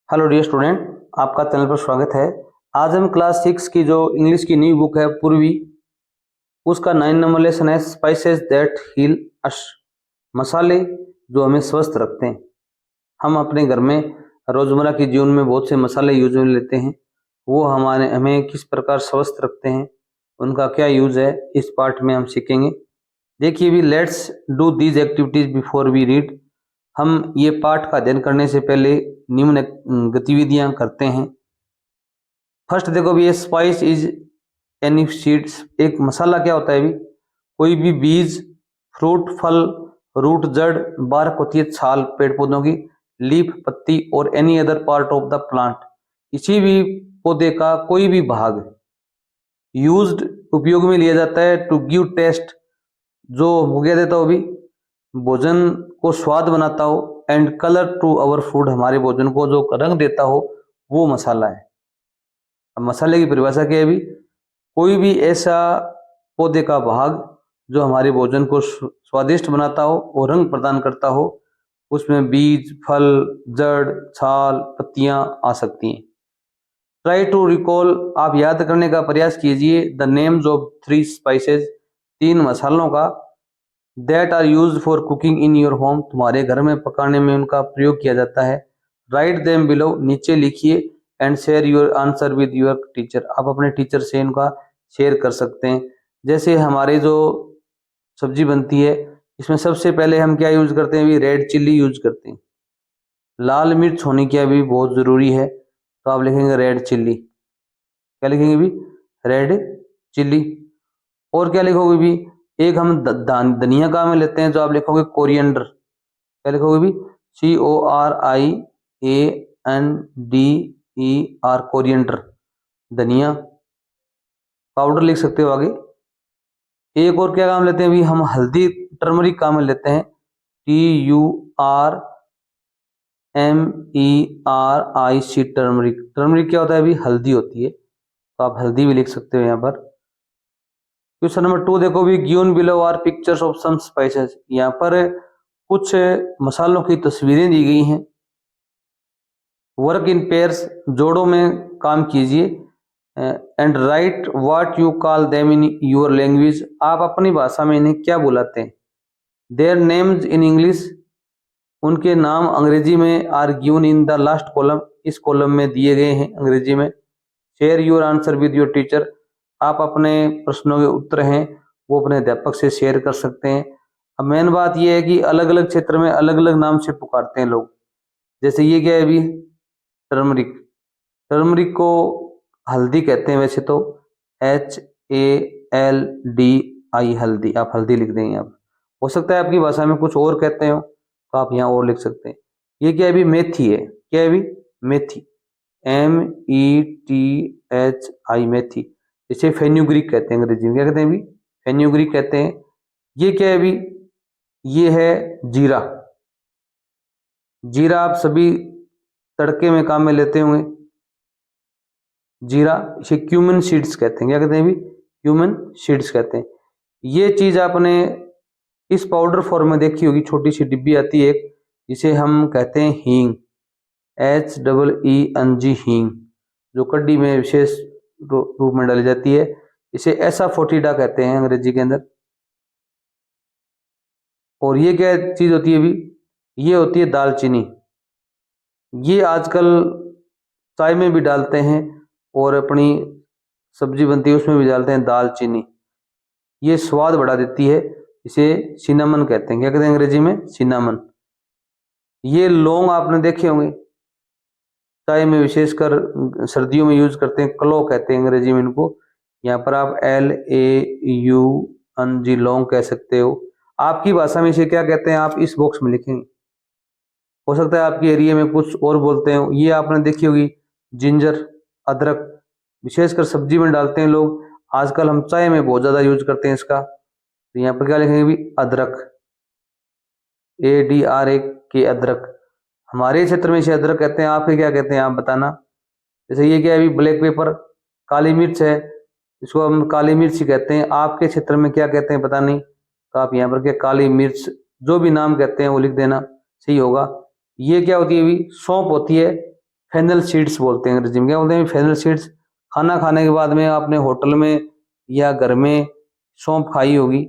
Hello dear student, आपका channel पर स्वागत है। आज हम क्लास 6 की जो इंग्लिश की न्यू बुक है पूर्वी, उसका 9 नंबर लेसन है स्पाइसेस दैट हील अस। मसाले जो हमें स्वस्थ रखते हैं। हम अपने घर में रोजमर्रा के जीवन में बहुत से मसाले यूज में लेते हैं। वो हमें किस प्रकार स्वस्थ रखते हैं, उनका क्या यूज है, इस पार्ट में हम सीखेंगे। देखिए भी, let's do these activities before we read. हम ये पाठ का अध्ययन करने से पहले निम्न गतिविधियां करते हैं। फर्स्ट देखो भी, ये स्पाइस इज एनी सीड्स। एक मसाला क्या होता है भी? कोई भी बीज, फ्रूट, फल, रूट, जड़, बार्क होती है छाल पेड़ पौधों की, लीफ पत्ती, और any other part of the plant, किसी भी पौधे का कोई भी भाग। यूज्ड उपयोग में लिया जाता है टू गिव टेस्ट, जो हो गया देता हो भी, भोजन को स्वाद बनाता हो, and colour to our food, हमारे भोजन को जो रंग देता हो वो मसाला है। अब मसाले की परिभाषा क्या है भी? कोई भी ऐसा पौधे का भाग जो हमारे भोजन को स्वादिष्ट बनाता हो और रंग प्रदान करता हो, उसमें बीज, फल, जड़, छाल, पत्तियां आ सकती हैं। ट्राई टू रिकॉल, आप याद करने का प्रयास कीजिए, द नेम्स ऑफ 3 स्पाइसेस, 3 मसालों का, that are used for cooking in your home, तुम्हारे घर में पकाने में उनका प्रयोग किया जाता है। राइट देम बिलो, नीचे लिखिए, and share your answer with your teacher, आप अपने टीचर से इनका शेयर कर सकते हैं। जैसे हमारे जो सब्जी बनती है, इसमें सबसे पहले हम क्या यूज करते हैं भी? रेड चिल्ली यूज करते हैं। लाल मिर्च होनी क्या भी बहुत जरूरी है, तो आप लिखेंगे रेड चिल्ली। क्या लिखेंगे भी? Red chilli. और क्या लिखोगे भी? एक हम धनिया का में लेते हैं, जो आप लिखोगे कोरिएंडर। क्या लिखोगे भी? CORIANDER, कोरिएंडर, धनिया पाउडर लिख सकते हो आगे। एक और क्या काम लेते हैं भी हम? हल्दी, टर्मरिक काम में लेते हैं, TURMERIC, टर्मरिक। टर्मरिक क्या होता है भी? हल्दी होती है, तो आप हल्दी भी लिख सकते हो यहाँ पर। क्वेश्चन नंबर 2 देखो भी, given below are pictures of some spices, यहाँ पर कुछ मसालों की तस्वीरें दी गई हैं। वर्क इन पेयर्स, जोड़ों में काम कीजिए, and right what you call them in your language, आप अपनी भाषा में इन्हें क्या बुलाते हैं। देयर नेम्स इन इंग्लिश, उनके नाम अंग्रेजी में are given in the last column, इस कॉलम में दिए गए हैं अंग्रेजी में। Share your answer with your teacher, आप अपने प्रश्नों के उत्तर हैं वो अपने अध्यापक से शेयर कर सकते हैं। अब मेन बात यह है कि अलग अलग क्षेत्र में अलग अलग नाम से पुकारते हैं लोग। जैसे ये क्या है अभी? टर्मरिक। टर्मरिक को हल्दी कहते हैं वैसे तो, HALDI, हल्दी, आप हल्दी लिख देंगे। आप हो सकता है आपकी भाषा में कुछ और कहते हो, तो आप यहाँ और लिख सकते हैं। ये क्या है अभी? मेथी है। क्या है अभी? मेथी, METHI, मेथी। इसे फेन्यूग्रीक कहते हैं अंग्रेजी में। क्या कहते हैं अभी? फेन्यूग्रीक कहते हैं। ये क्या है अभी? ये है जीरा। जीरा आप सभी तड़के में काम में लेते होंगे, जीरा। इसे क्यूमिन सीड्स कहते हैं। क्या कहते हैं अभी? क्यूमिन सीड्स कहते हैं। ये चीज आपने इस पाउडर फॉर्म में देखी होगी, छोटी सी डिब्बी आती है एक, जिसे हम कहते हैं हींग, HEENG, हींग, जो कड्डी में विशेष रूप में डाली जाती है। इसे एसाफोटिडा कहते हैं अंग्रेजी के अंदर। और ये क्या चीज होती है अभी? ये होती है दालचीनी। ये आजकल चाय में भी डालते हैं और अपनी सब्जी बनती है उसमें भी डालते हैं दालचीनी। ये स्वाद बढ़ा देती है, इसे सिनामन कहते हैं। क्या कहते हैं अंग्रेजी में? सिनामन। ये लौंग आपने देखे होंगे, चाय में विशेषकर सर्दियों में यूज करते हैं, क्लो कहते हैं अंग्रेजी में इनको। यहाँ पर आप LAUNG, लौंग कह सकते हो। आपकी भाषा में इसे क्या कहते हैं आप इस बॉक्स में लिखेंगे। हो सकता है आपके एरिया में कुछ और बोलते हो। ये आपने देखी होगी जिंजर, अदरक, विशेषकर सब्जी में डालते हैं लोग। आजकल हम चाय में बहुत ज्यादा यूज करते हैं इसका। तो यहाँ पर क्या लिखेंगे भी? अदरक, ADRAK, अदरक। हमारे क्षेत्र में इसे अदरक कहते हैं, आपके क्या कहते हैं आप बताना। जैसे ये क्या है अभी? ब्लैक पेपर, काली मिर्च है, इसको हम काली मिर्च ही कहते हैं। आपके क्षेत्र में क्या कहते हैं पता नहीं, तो आप यहाँ पर क्या काली मिर्च, जो भी नाम कहते हैं वो लिख देना, सही होगा। ये क्या होती है अभी? सौंफ होती है, फेनल सीड्स बोलते हैं अंग्रेजी में। क्या बोलते हैं फेनल सीड्स? खाना खाने के बाद में आपने होटल में या घर में सौंफ खाई होगी।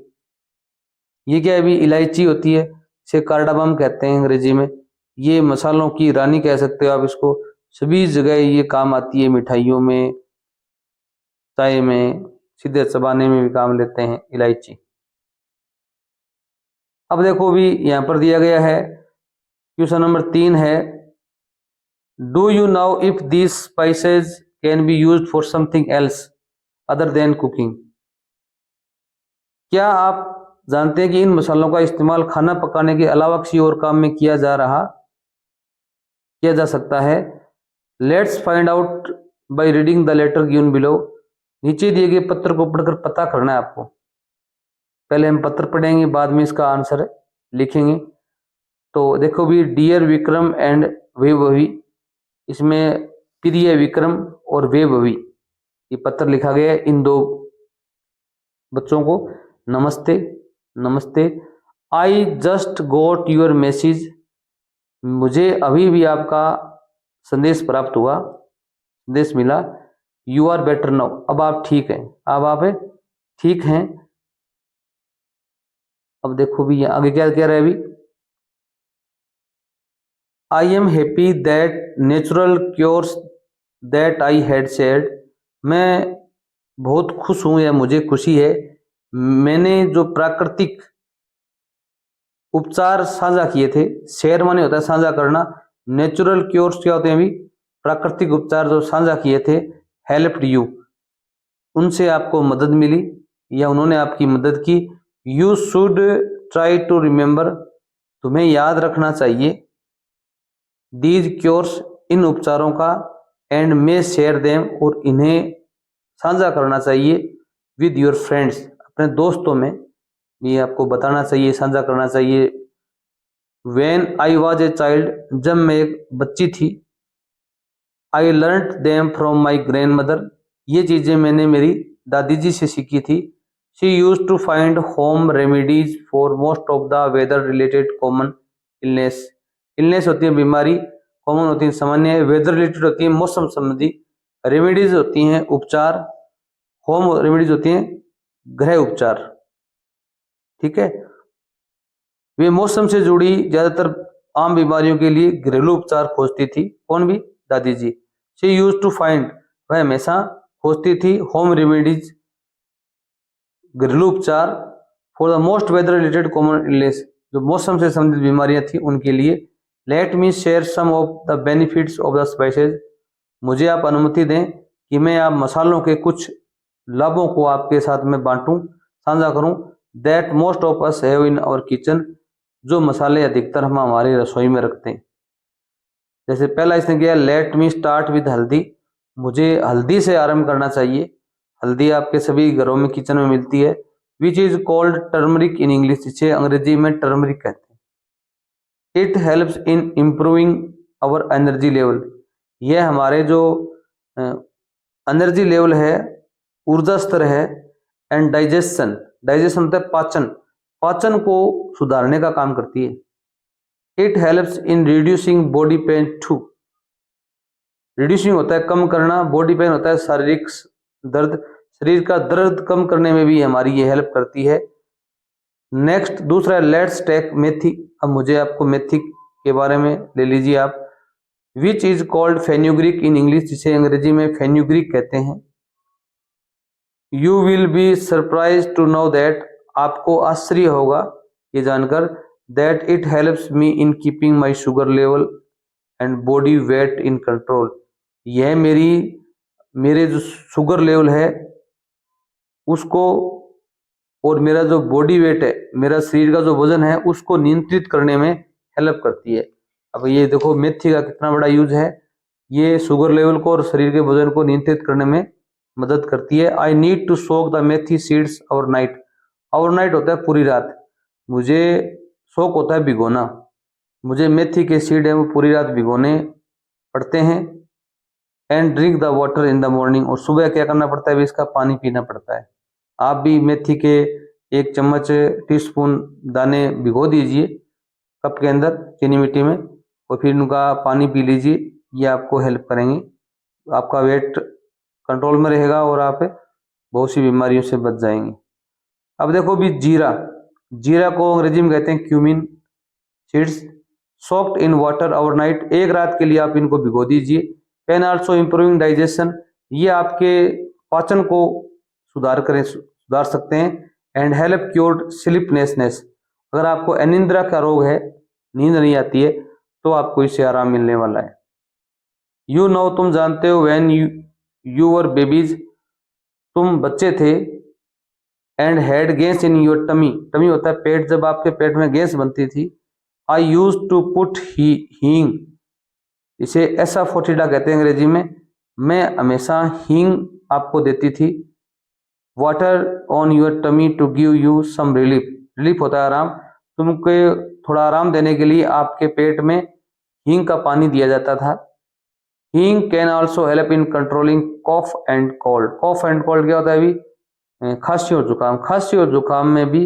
ये क्या है? अभी इलायची होती है, इसे कार्डामम कहते हैं अंग्रेजी में। ये मसालों की रानी कह सकते हो आप इसको। सभी जगह ये काम आती है, मिठाइयों में, चाय में, सीधे चबाने में भी काम लेते हैं इलायची। अब देखो भी यहाँ पर दिया गया है, क्वेश्चन नंबर 3 है, do you now if these spices can be used for something else other than cooking? क्या आप जानते हैं कि इन मसालों का इस्तेमाल खाना पकाने के अलावा किसी और काम में किया जा सकता है? Let's find out by reading the letter given below. नीचे दिए गए पत्र को पढ़कर पता करना है आपको। पहले हम पत्र पढ़ेंगे, बाद में इसका आंसर लिखेंगे। तो देखो भी, डियर विक्रम एंड वैभवी, इसमें प्रिय विक्रम और वैभवी ये पत्र लिखा गया है इन दो बच्चों को। नमस्ते, नमस्ते। I just got your message, मुझे अभी भी आपका संदेश प्राप्त हुआ, संदेश मिला। यू आर बेटर नाउ, अब आप ठीक हैं, अब आप ठीक हैं। अब देखो भी आगे क्या कह रहा है अभी, I am happy that natural cures that I had shared, मैं बहुत खुश हूं या मुझे खुशी है, मैंने जो प्राकृतिक उपचार साझा किए थे। शेयर माने होता है साझा करना, नेचुरल क्योर्स क्या होते हैं अभी? प्राकृतिक उपचार जो साझा किए थे। हेल्प्ड यू, उनसे आपको मदद मिली या उन्होंने आपकी मदद की। You should try to remember, तुम्हें याद रखना चाहिए। दीज क्योर्स, इन उपचारों का। एंड मे शेयर देम, और इन्हें साझा करना चाहिए। विद योर फ्रेंड्स, अपने दोस्तों में ये आपको बताना चाहिए, साझा करना चाहिए। When I was a child, जब मैं एक बच्ची थी। I learned them from my grandmother, ये चीजें मैंने मेरी दादी जी से सीखी थी। She use to find home remedies for most of the weather related common illness. Illness होती है बीमारी, कॉमन होती है सामान्य, वेदर रिलेटेड होती है मौसम संबंधी, रेमेडीज होती हैं उपचार, होम रेमेडीज होती हैं गृह उपचार। ठीक है, वे मौसम से जुड़ी ज्यादातर आम बीमारियों के लिए घरेलू उपचार खोजती थी। कौन भी? दादी जी। शी यूज टू फाइंड, वह हमेशा खोजती थी, होम रेमेडीज घरेलू उपचार, for the most weather related common illness, जो मौसम से संबंधित बीमारियां थी उनके लिए। Let me share some of the benefits of the spices, मुझे आप अनुमति दें कि मैं आप मसालों के कुछ लाभों को आपके साथ में बांटूं, साझा करूं। That most of us have in our kitchen, जो मसाले अधिकतर हम हमारी रसोई में रखते हैं। जैसे पहला इसने किया, लेट मी स्टार्ट विद हल्दी, मुझे हल्दी से आरंभ करना चाहिए। हल्दी आपके सभी घरों में, किचन में मिलती है। Which is called turmeric in English, इसे अंग्रेजी में टर्मरिक कहते हैं। It helps in improving our energy level, यह हमारे जो एनर्जी लेवल है, ऊर्जा स्तर है। एंड डाइजेशन, डाइजेशन होता है पाचन, पाचन को सुधारने का काम करती है। It helps in reducing body pain too, reducing होता है कम करना, बॉडी पेन होता है शारीरिक दर्द, शरीर का दर्द कम करने में भी हमारी ये हेल्प करती है। नेक्स्ट दूसरा, लेट्स टेक मेथी, अब मुझे आपको मेथी के बारे में ले लीजिए आप। Which is called fenugreek in English, जिसे अंग्रेजी में फेन्यूग्रीक कहते हैं। You will be surprise to know that, आपको आश्चर्य होगा ये जानकर, that it helps me in keeping my sugar level and body weight in control, यह मेरे जो शुगर लेवल है उसको और मेरा जो बॉडी वेट है, मेरा शरीर का जो वजन है उसको नियंत्रित करने में हेल्प करती है। अब ये देखो मेथी का कितना बड़ा यूज है, ये शुगर लेवल को और शरीर के वजन को नियंत्रित करने में मदद करती है। I need to soak the methi seeds overnight, overnight होता है पूरी रात, मुझे सोक होता है भिगोना, मुझे मेथी के सीड है वो पूरी रात भिगोने पड़ते हैं। And drink the water in the morning, और सुबह क्या करना पड़ता है, इसका पानी पीना पड़ता है। आप भी मेथी के 1 चम्मच टीस्पून दाने भिगो दीजिए कप के अंदर चीनी मिट्टी में, और फिर उनका पानी पी लीजिए, ये आपको हेल्प करेंगी, आपका वेट कंट्रोल में रहेगा और आप बहुत सी बीमारियों से बच जाएंगे। अब देखो भी जीरा, जीरा को अंग्रेजी में कहते हैं cumin seeds, soaked in water overnight, एक रात के लिए आप इनको भिगो दीजिए। कैन आल्सो इम्प्रूविंग डाइजेशन, ये आपके पाचन को सुधार सकते हैं। एंड हेल्प क्योर्ड स्लीपलेसनेस, अगर आपको अनिद्रा का रोग है, नींद नहीं आती है, तो आपको इससे आराम मिलने वाला है। यू नो, तुम जानते हो, व्हेन यू वर बेबीज, तुम बच्चे थे, and had gas in your tummy, tummy होता है पेट, जब आपके पेट में गैस बनती थी, आई यूज टू पुट हींग, इसे एसाफोटिडा कहते हैं अंग्रेजी में, मैं हमेशा हींग आपको देती थी। Water on your tummy to give you some relief, relief होता है आराम, तुमको थोड़ा आराम देने के लिए आपके पेट में हींग का पानी दिया जाता था। Hing can also help in controlling cough and cold, cough and cold क्या होता है अभी, खांसी और जुकाम, खांसी और जुकाम में भी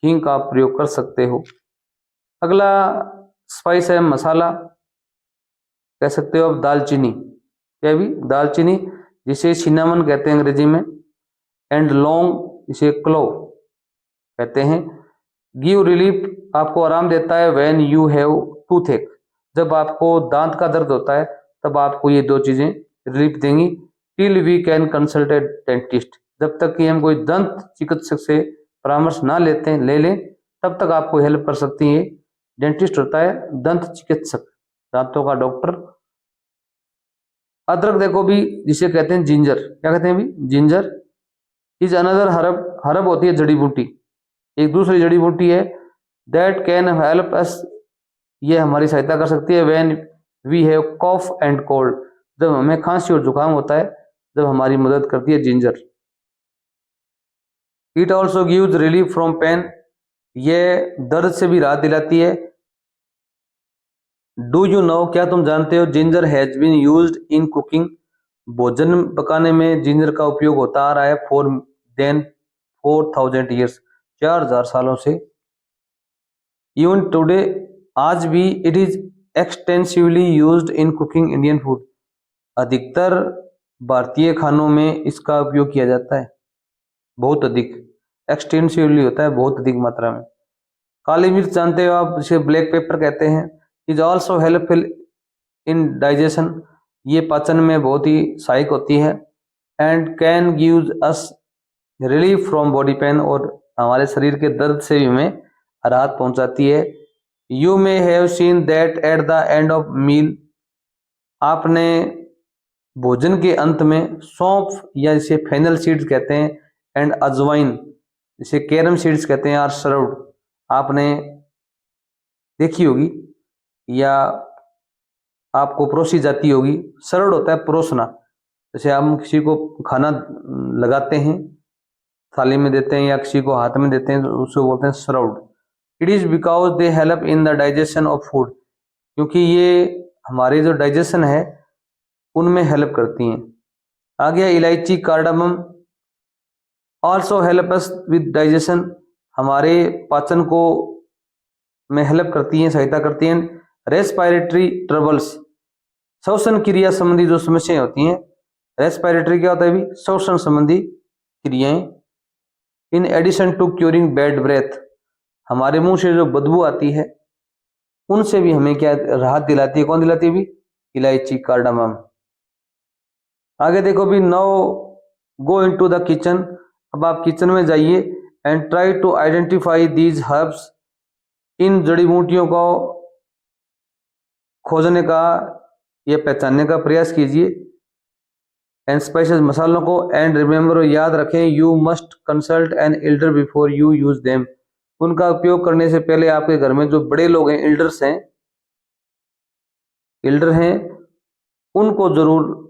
हींग का प्रयोग कर सकते हो। अगला स्पाइस है मसाला, कह सकते हो आप दालचीनी, क्या भी दालचीनी, जिसे सिनामन कहते हैं अंग्रेजी में, एंड लौंग, जिसे क्लोव कहते हैं। गिव रिलीफ, आपको आराम देता है। व्हेन यू हैव टूथेक, जब आपको दांत का दर्द होता है तब आपको ये दो चीजें रिलीफ देंगी। Till we can consult a dentist, जब तक कि हम कोई दंत चिकित्सक से परामर्श ना ले लें तब तक आपको हेल्प कर सकती है। डेंटिस्ट होता है दंत चिकित्सक, दांतों का डॉक्टर। अदरक देखो भी, जिसे कहते हैं जिंजर, क्या कहते हैं भी, ginger is another herb, herb होती है जड़ी बूटी, एक दूसरी जड़ी बूटी है, दैट कैन हेल्प अस, ये हमारी सहायता कर सकती है। When we have cough and cold, जब हमें खांसी और जुकाम होता है, जब हमारी मदद करती है ginger. It also gives relief from pain, ये दर्द से भी राहत दिलाती है। डू यू नो, क्या तुम जानते हो, ginger has been used in cooking, भोजन पकाने में जिंजर का उपयोग होता आ रहा है फॉर देन 4000 ईयर्स, 4000 सालों से। इवन टुडे, आज भी, it is extensively used in cooking Indian food, अधिकतर भारतीय खानों में इसका उपयोग किया जाता है, बहुत अधिक, एक्सटेंसिवली होता है बहुत अधिक मात्रा में। काली मिर्च जानते हो आप, जिसे ब्लैक पेपर कहते हैं, is also helpful in digestion, ये पाचन में बहुत ही सहायक होती है। And can gives us relief from body pain, और हमारे शरीर के दर्द से भी हमें राहत पहुंचाती है। You may have seen that at the end of meal, आपने भोजन के अंत में सौंफ, या जिसे फेनल सीड्स कहते हैं, एंड अजवाइन, जिसे कैरम सीड्स कहते हैं, आर सर्व्ड, आपने देखी होगी या आपको परोसी जाती होगी। सर्व्ड होता है परोसना, जैसे हम किसी को खाना लगाते हैं, थाली में देते हैं या किसी को हाथ में देते हैं, तो उसको बोलते हैं served. It is because they help in the digestion of food, क्योंकि ये हमारे जो डाइजेशन है उनमें हेल्प करती हैं। आ गया इलायची, cardamom, also help us with digestion, हमारे पाचन को में हेल्प करती हैं, सहायता करती हैं। रेस्पिरेटरी ट्रबल्स, श्वसन क्रिया संबंधी जो समस्याएं होती हैं, रेस्पिरेटरी क्या होता है भी, श्वसन संबंधी क्रियाएं। In addition to curing bad breath, हमारे मुंह से जो बदबू आती है उनसे भी हमें क्या राहत दिलाती है, कौन दिलाती है भी, इलायची, कार्डामम। आगे देखो भी, now go into the kitchen, अब आप किचन में जाइए, and try to identify these herbs, इन जड़ी बूटियों को खोजने का या पहचानने का प्रयास कीजिए। एंड स्पाइसेस, मसालों को। एंड रिमेंबर, याद रखें, you must consult an elder before you use them, उनका उपयोग करने से पहले आपके घर में जो बड़े लोग हैं, एल्डर हैं, उनको जरूर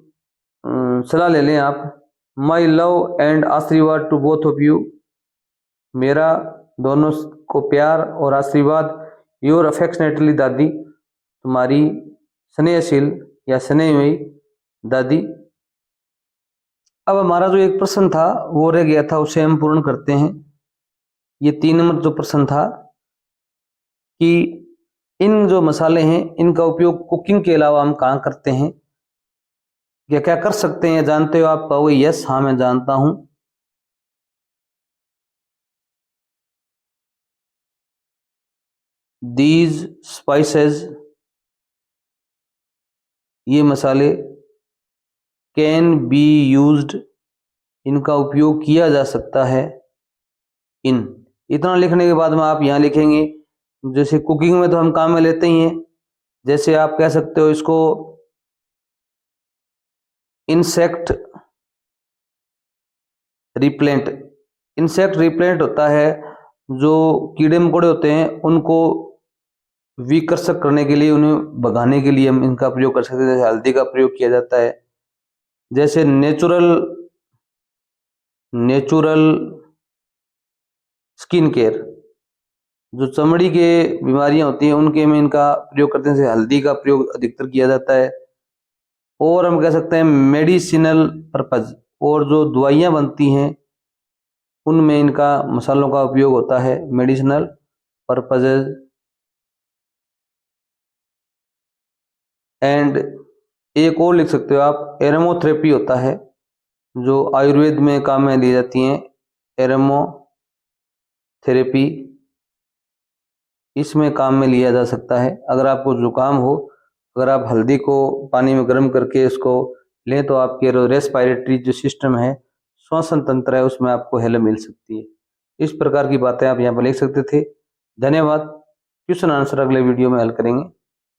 सलाह ले लें आप। माई लव एंड आशीर्वाद टू बोथ ऑफ यू, मेरा दोनों को प्यार और आशीर्वाद। योर अफेक्शनेटली दादी, तुम्हारी स्नेहशील या स्नेहमयी दादी। अब हमारा जो एक प्रश्न था वो रह गया था, उसे हम पूर्ण करते हैं। ये 3 नंबर जो प्रश्न था कि इन जो मसाले हैं इनका उपयोग कुकिंग के अलावा हम कहाँ करते हैं, क्या क्या कर सकते हैं जानते हो आप? कहोगे यस, हाँ मैं जानता हूं। दीज स्पाइसेस, ये मसाले, कैन बी यूज्ड, इनका उपयोग किया जा सकता है, इन। इतना लिखने के बाद में आप यहाँ लिखेंगे, जैसे कुकिंग में तो हम काम में लेते ही हैं, जैसे आप कह सकते हो इसको इंसेक्ट रिपेलेंट। इंसेक्ट रिपेलेंट होता है जो कीड़े मकोड़े होते हैं उनको विकर्षक करने के लिए, उन्हें भगाने के लिए हम इनका प्रयोग कर सकते हैं। जैसे हल्दी का प्रयोग किया जाता है। जैसे नेचुरल नेचुरल स्किन केयर, जो चमड़ी के बीमारियां होती हैं उनके में इनका प्रयोग करते हैं, जैसे हल्दी का प्रयोग अधिकतर किया जाता है। और हम कह सकते हैं मेडिसिनल पर्पज, और जो दवाइयां बनती हैं उनमें इनका मसालों का उपयोग होता है, मेडिसिनल पर्पजेज। एंड एक और लिख सकते हो आप, एरोमोथेरेपी होता है जो आयुर्वेद में काम में ली जाती हैं, एरोमोथेरेपी इसमें काम में लिया जा सकता है। अगर आपको जुकाम हो, अगर आप हल्दी को पानी में गर्म करके इसको लें तो आपके रेस्पिरेटरी जो सिस्टम है, श्वसन तंत्र है, उसमें आपको हेल्प मिल सकती है। इस प्रकार की बातें आप यहाँ पर लिख सकते थे। धन्यवाद। क्वेश्चन आंसर अगले वीडियो में हल करेंगे।